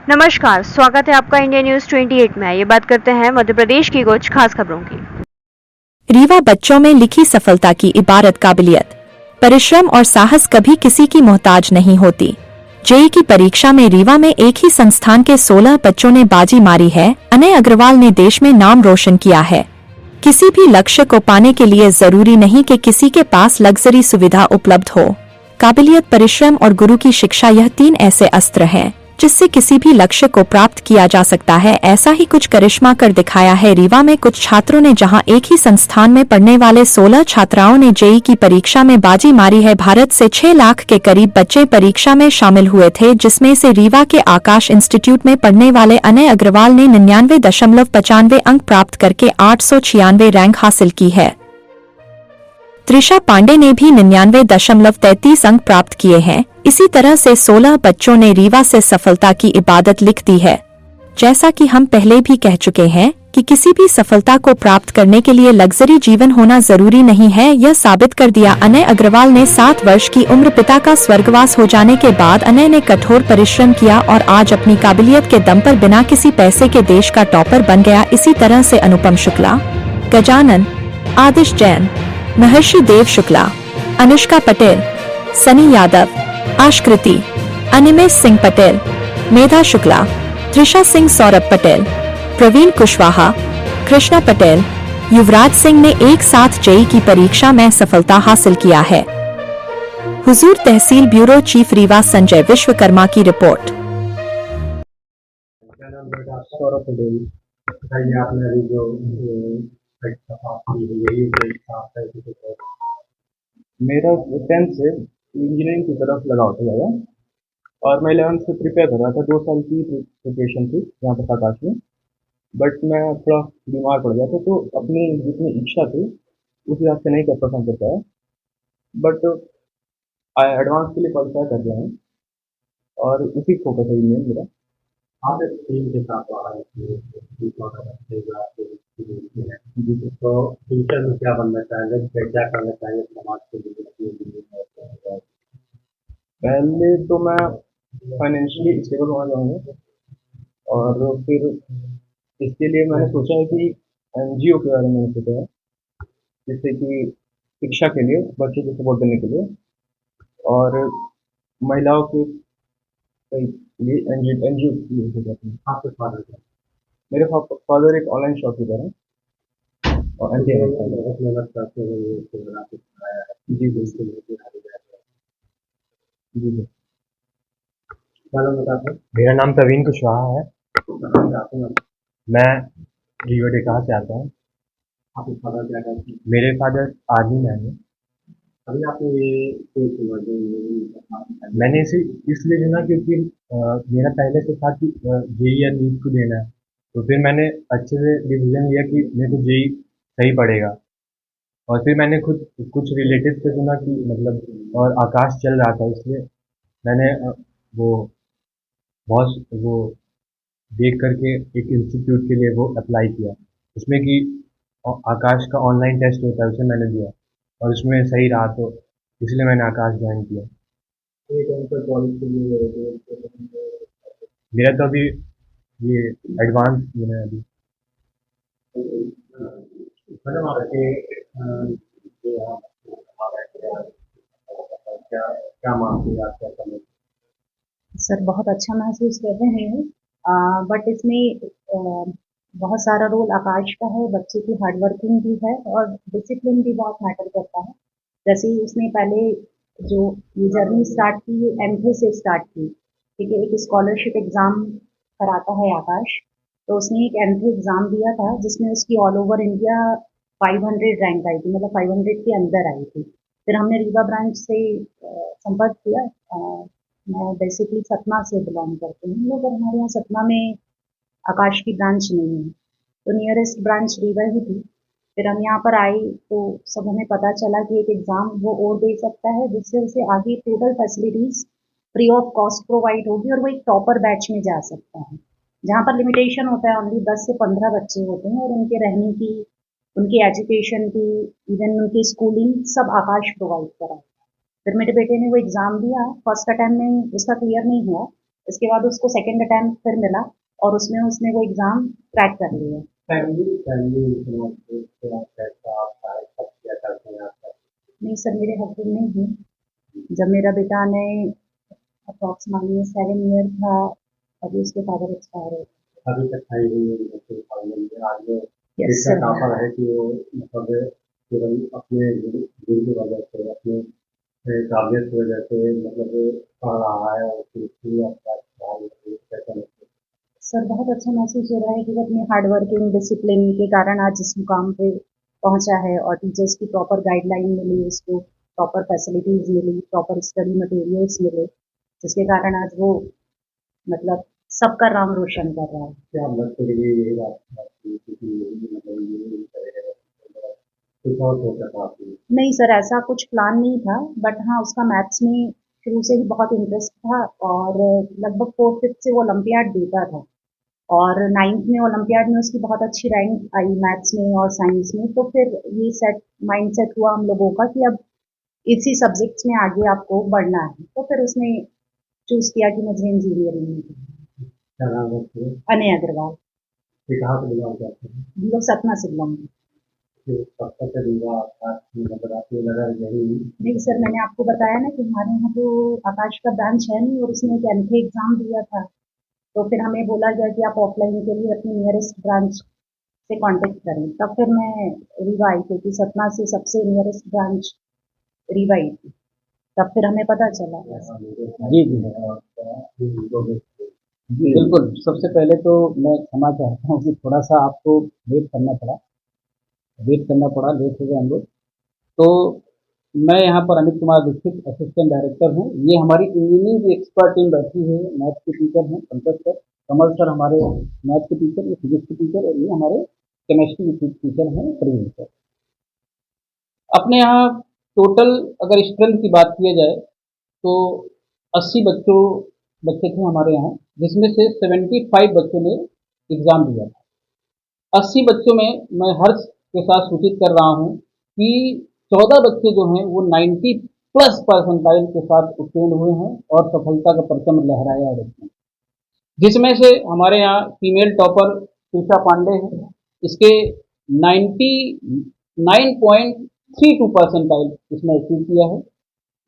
नमस्कार, स्वागत है आपका इंडिया न्यूज 28 में। ये बात करते हैं मध्य प्रदेश की कुछ खास खबरों की। रीवा बच्चों में लिखी सफलता की इबारत काबिलियत, परिश्रम और साहस कभी किसी की मोहताज नहीं होती। जेईई की परीक्षा में रीवा में एक ही संस्थान के 16 बच्चों ने बाजी मारी है। अनय अग्रवाल ने देश में नाम रोशन किया है। किसी भी लक्ष्य को पाने के लिए जरूरी नहीं कि किसी के पास लग्जरी सुविधा उपलब्ध हो। काबिलियत, परिश्रम और गुरु की शिक्षा, यह 3 ऐसे अस्त्र हैं जिससे किसी भी लक्ष्य को प्राप्त किया जा सकता है। ऐसा ही कुछ करिश्मा कर दिखाया है रीवा में कुछ छात्रों ने, जहां एक ही संस्थान में पढ़ने वाले 16 छात्राओं ने जेईई की परीक्षा में बाजी मारी है। भारत से 6 लाख के करीब बच्चे परीक्षा में शामिल हुए थे, जिसमें से रीवा के आकाश इंस्टीट्यूट में पढ़ने वाले अनय अग्रवाल ने 99.95 अंक प्राप्त करके 896 रैंक हासिल की है। त्रिशा पांडे ने भी 99.33 अंक प्राप्त किए हैं। इसी तरह से 16 बच्चों ने रीवा से सफलता की इबादत लिख दी है। जैसा कि हम पहले भी कह चुके हैं कि किसी भी सफलता को प्राप्त करने के लिए लग्जरी जीवन होना जरूरी नहीं है, यह साबित कर दिया अनय अग्रवाल ने। 7 वर्ष की उम्र पिता का स्वर्गवास हो जाने के बाद अनय ने कठोर परिश्रम किया और आज अपनी काबिलियत के दम पर बिना किसी पैसे के देश का टॉपर बन गया। इसी तरह से अनुपम शुक्ला, गजानन, आदिश जैन, महर्षि देव शुक्ला, अनुष्का पटेल, सनी यादव, आशकृति, अनिमेश सिंह पटेल, मेधा शुक्ला, त्रिशा सिंह, सौरभ पटेल, प्रवीण कुशवाहा, कृष्णा पटेल, युवराज सिंह ने एक साथ जेईई की परीक्षा में सफलता हासिल किया है। हुजूर तहसील ब्यूरो चीफ रीवा संजय विश्वकर्मा की रिपोर्ट। सौरभ पटेल, बताइए आपने अभी जो परीक्षा पास की है, यही परीक्षा आपका है तो मेरा 10th से इंजीनियरिंग की तरफ लगाव था ज़्यादा, और मैं 11th से प्रिपेयर कर रहा था। 2 साल की प्रिपरेशन थी यहाँ पर आकाश में, बट मैं थोड़ा बीमार पड़ गया था, तो अपनी जितनी इच्छा थी उस हिसाब से नहीं कर परफॉर्म कर पाया, बट एडवांस के लिए क्वालिफाई कर गया हूँ और उसी फोकस है मेन मेरा। आप एक टीम के साथ आ रहे थे, जी सर। तो फ्यूचर में क्या बनना चाहेंगे, क्या करना चाहेंगे समाज के लिए, अपने लिए? पहले तो मैं फाइनेंशियली स्टेबल होना चाहूँगा, और फिर इसके लिए मैंने सोचा है कि एनजीओ के बारे में मैंने सोचा है, जिससे कि शिक्षा के लिए, बच्चों को सपोर्ट करने के लिए, और महिलाओं के लिए एनजीओ के लिए सोचा था। आपके फादर क्या? मेरे फादर एक ऑनलाइन शॉपकीपर है और मेहनत करते हुए ये फोटोग्राफी बनाया है। जी जी जी जी। क्या नाम बताते हैं? मेरा नाम प्रवीण कुशवाहा है। मैं रीवा डेकहा से आता हूँ। आपके फादर क्या करते हैं? मेरे फादर आर्मी में हैं। अभी आपने ये कोई चुना जो ये मैंने इसे इसलिए चुना क्योंकि मेरा पहले से था कि जेईई या नीट को देना है, तो फिर मैंने अच्छे से डिसीजन लिया कि मेरे को जेईई सही पड़ेगा, और फिर मैंने खुद कुछ रिलेटिव से सुना कि मतलब, और आकाश चल रहा था, इसलिए मैंने वो बहुत वो देख करके एक इंस्टीट्यूट के लिए वो अप्लाई किया, उसमें कि आकाश का ऑनलाइन टेस्ट होता है, उसे मैंने दिया और उसमें सही रहा, तो इसलिए मैंने आकाश ज्वाइन किया। कॉलेज के लिए मेरा तो अभी ये एडवांस में है अभी। मैडम आपके जो आप क्या क्या मानते हैं, आप क्या समझते सर बहुत अच्छा महसूस कर रहे हैं, बट इसमें बहुत सारा रोल आकाश का है। बच्चे की हार्ड वर्किंग भी है और डिसिप्लिन भी बहुत मैटर करता है। जैसे ही उसने पहले जो ये जर्नी स्टार्ट की, ये एमफे से स्टार्ट की, ठीक है। एक स्कॉलरशिप एग्ज़ाम कराता है आकाश, तो उसने एक एमफे एग्ज़ाम दिया था जिसमें उसकी ऑल ओवर इंडिया 500 रैंक आई थी, मतलब 500 के अंदर आई थी। फिर हमने रीवा ब्रांच से संपर्क किया। मैं बेसिकली सतना से बिलोंग करती हूँ, मगर हमारे यहाँ सतना में आकाश की ब्रांच नहीं है, तो नियरेस्ट ब्रांच रीवा ही थी। फिर हम यहाँ पर आए तो सब हमें पता चला कि एक एग्ज़ाम वो और दे सकता है, जिससे उसे आगे total facilities free of cost provide होगी और वो एक टॉपर बैच में जा सकता है। जहाँ पर लिमिटेशन होता है, ओनली 10 से 15 बच्चे होते हैं और उनके रहने की, उनकी एजुकेशन की, इवन उनकी स्कूलिंग सब आकाश प्रोवाइड कराता है। फिर मेरे बेटे ने वो एग्ज़ाम दिया, फर्स्ट अटेम्प्ट में उसका क्लियर नहीं हुआ, इसके बाद उसको सेकंड अटेम्प्ट फिर मिला और उसमें उसने वो एग्ज़ाम क्रैक कर लिया। फैमिली फैमिली कैसा आप कब क्या करते हैं आप? नहीं सर, मेरे हस्बैंड नहीं हैं। जब मेरा बेटा ने अप्रॉक्सिमेटली 7 ईयर था, अभी उसके फादर एक्सपायर हो गए। अभी तक खाई हुई है मतलब फाइनल में आज यस इतना सर। टॉपर है कि वो मतलब केवल अपने गुण की वजह से अपने काबिलियत की वजह से मतलब पढ़ रहा है और फिर इसलिए आपका कैसा लगता है? सर बहुत अच्छा महसूस हो रहा है कि वो अपनी हार्ड वर्किंग डिसिप्लिन के कारण आज इस मुकाम पे पहुंचा है और टीचर्स की प्रॉपर गाइडलाइन मिली, उसको प्रॉपर फैसिलिटीज मिली, प्रॉपर स्टडी मटेरियल्स मिले, जिसके कारण आज वो मतलब सबका नाम रोशन कर रहा है। क्या बच्चे के लिए यही बात थी क्योंकि यही मतलब ये नहीं करेगा कुछ और सोचा था आपने? नहीं सर, ऐसा कुछ प्लान नहीं था, बट हाँ उसका मैथ्स में शुरू से ही बहुत इंटरेस्ट था और लगभग 4th-5th से वो ओलंपियाड देता था और 9th में ओलंपियाड में उसकी बहुत अच्छी रैंक आई मैथ्स में और साइंस में। तो फिर ये सेट माइंड सेट हुआ हम लोगों का कि अब इसी सब्जेक्ट्स में आगे आपको बढ़ना है, तो फिर उसने चूज किया कि मुझे इंजीनियरिंग में करना क्या नाम है उसके? है। अनय अग्रवाल। ये कहाँ से बिलोंग करते हैं? हम लोग सतना से बिलोंग करते फिर कब तक चलेगा आपका मतलब आपको लगा यही? हैं। नहीं सर, मैंने आपको बताया ना कि हमारे यहाँ तो आकाश का ब्रांच है नहीं और उसने एक एंट्री एग्जाम दिया था, तो फिर हमें बोला गया कि आप ऑफलाइन के लिए अपनी नियरेस्ट ब्रांच से कांटेक्ट करें। तब फिर मैं रीवा आई क्योंकि सतना से सबसे नियरेस्ट ब्रांच रीवा ही थी। तब फिर हमें पता चला। जी जी जी बिल्कुल। सबसे पहले तो मैं क्षमा चाहता हूँ कि थोड़ा सा आपको वेट करना पड़ा, लेट हो गए हम लोग। तो मैं यहाँ पर अमित कुमार दीक्षित असिस्टेंट डायरेक्टर हूँ। ये हमारी इंजीनियरिंग की एक्सपर्ट टीम बैठी है। मैथ के टीचर हैं पंकज सर, कमल सर हमारे मैथ के टीचर, ये फिजिक्स के टीचर और ये हमारे केमिस्ट्री के टीचर हैं प्रवीण सर। अपने यहाँ टोटल अगर स्ट्रेंथ की बात किया जाए तो 80 बच्चे थे हमारे यहाँ, जिसमें से 75 बच्चों ने एग्ज़ाम दिया था। 80 बच्चों में मैं हर्ष के साथ सूचित कर रहा हूँ कि 14 बच्चे जो हैं वो 90 प्लस परसेंटाइल के साथ उत्तीर्ण हुए हैं और सफलता का परचम लहराया है बच्चों ने। जिसमें से हमारे यहाँ फीमेल टॉपर शीशा पांडे है, इसके 99.32 परसेंटाइल इसने अचीव किया है।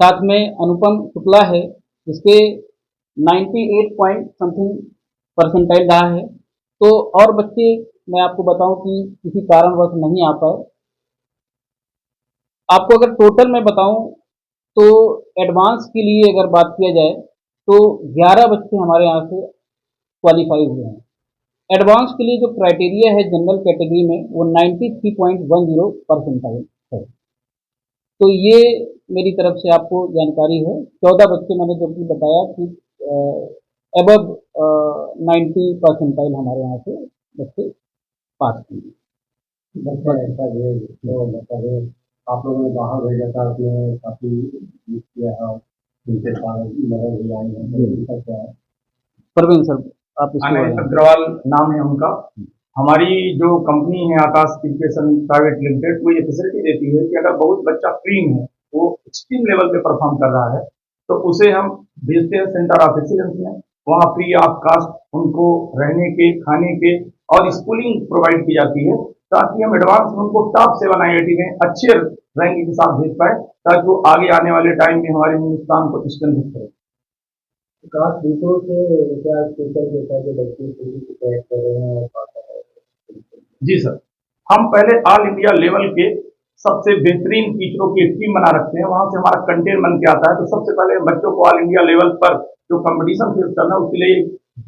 साथ में अनुपम शुक्ला है, इसके 98 पॉइंट समथिंग परसेंटाइल रहा है। तो और बच्चे मैं आपको बताऊं कि किसी कारणवश नहीं आ पाए। आपको अगर टोटल मैं बताऊं तो एडवांस के लिए अगर बात किया जाए तो 11 बच्चे हमारे यहाँ से क्वालिफाई हुए हैं। एडवांस के लिए जो क्राइटेरिया है जनरल कैटेगरी में वो 93.10 परसेंटाइल है। तो ये मेरी तरफ से आपको जानकारी है। 14 बच्चे मैंने जो कि बताया कि एबव 90 परसेंटाइल हमारे यहाँ से बच्चे पास किए। बच्चा ऐसा है तो मतलब आप लोगों ने बाहर भेजा था, उसमें काफ़ी यूज किया है, उनके साथ मदद भी आई है, तो उनका क्या है? परवीन सर आप इसके अनय बारे में। अग्रवाल नाम है उनका। हमारी जो कंपनी है आकाश एजुकेशन प्राइवेट लिमिटेड, वो ये फैसिलिटी देती है कि अगर बहुत बच्चा क्लीन है, वो एक्सट्रीम लेवल पे परफॉर्म कर रहा है, तो उसे हम भेजते हैं सेंटर ऑफ एक्सीलेंस में। वहाँ फ्री ऑफ कास्ट उनको रहने के, खाने के और स्कूलिंग प्रोवाइड की जाती है, ताकि हम एडवांस में उनको टॉप 7 IIT में अच्छे रैंक के साथ भेज पाए, ताकि वो आगे आने वाले टाइम में हमारे हिंदुस्तान को स्ट्रेंथ करें। काश दूसरों से क्या स्पेशल देता है कि बच्चे को पैक कर रहे हैं और पाता है? जी सर, हम पहले ऑल इंडिया लेवल के सबसे बेहतरीन टीचरों की एक टीम बना रखते हैं, वहां से हमारा कंटेंट बन के आता है। तो सबसे पहले बच्चों को ऑल इंडिया लेवल पर जो कंपटीशन फेस करना है उसके लिए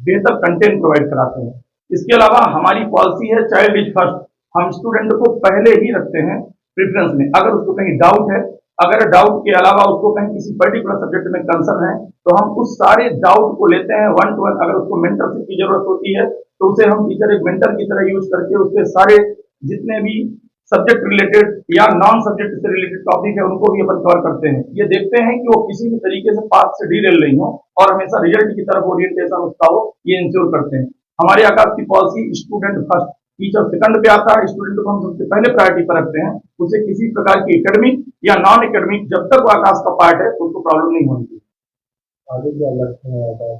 बेहतर कंटेंट प्रोवाइड कराते हैं। इसके अलावा हमारी पॉलिसी है चाइल्ड इज फर्स्ट। हम स्टूडेंट को पहले ही रखते हैं प्रेफरेंस में। अगर उसको कहीं डाउट है, अगर डाउट के अलावा उसको कहीं किसी पर्टिकुलर सब्जेक्ट में कंसर्न है, तो हम उस सारे डाउट को लेते हैं 1 to 1। अगर उसको मेंटरशिप की जरूरत होती है तो उसे हम टीचर एक मेंटर की तरह यूज करके उसके सारे जितने भी सब्जेक्ट रिलेटेड या नॉन सब्जेक्ट से रिलेटेड टॉपिक है उनको भी अपन कवर करते हैं। ये देखते हैं कि वो किसी भी तरीके से पाथ से डीरेल नहीं हो और हमेशा रिजल्ट की तरफ ओरिएंटेशन उसका हो, ये इंश्योर करते हैं। हमारे आकाश की policy student first, teacher second पे आता है, स्टूडेंट को हम सबसे पहले प्रायोरिटी पर रखते हैं। उसे किसी प्रकार की एकेडमिक या नॉन एकेडमिक जब तक वो आकाश का पार्ट है उसको प्रॉब्लम नहीं होनी चाहिए। आगे क्या लक्ष्य है आकाश?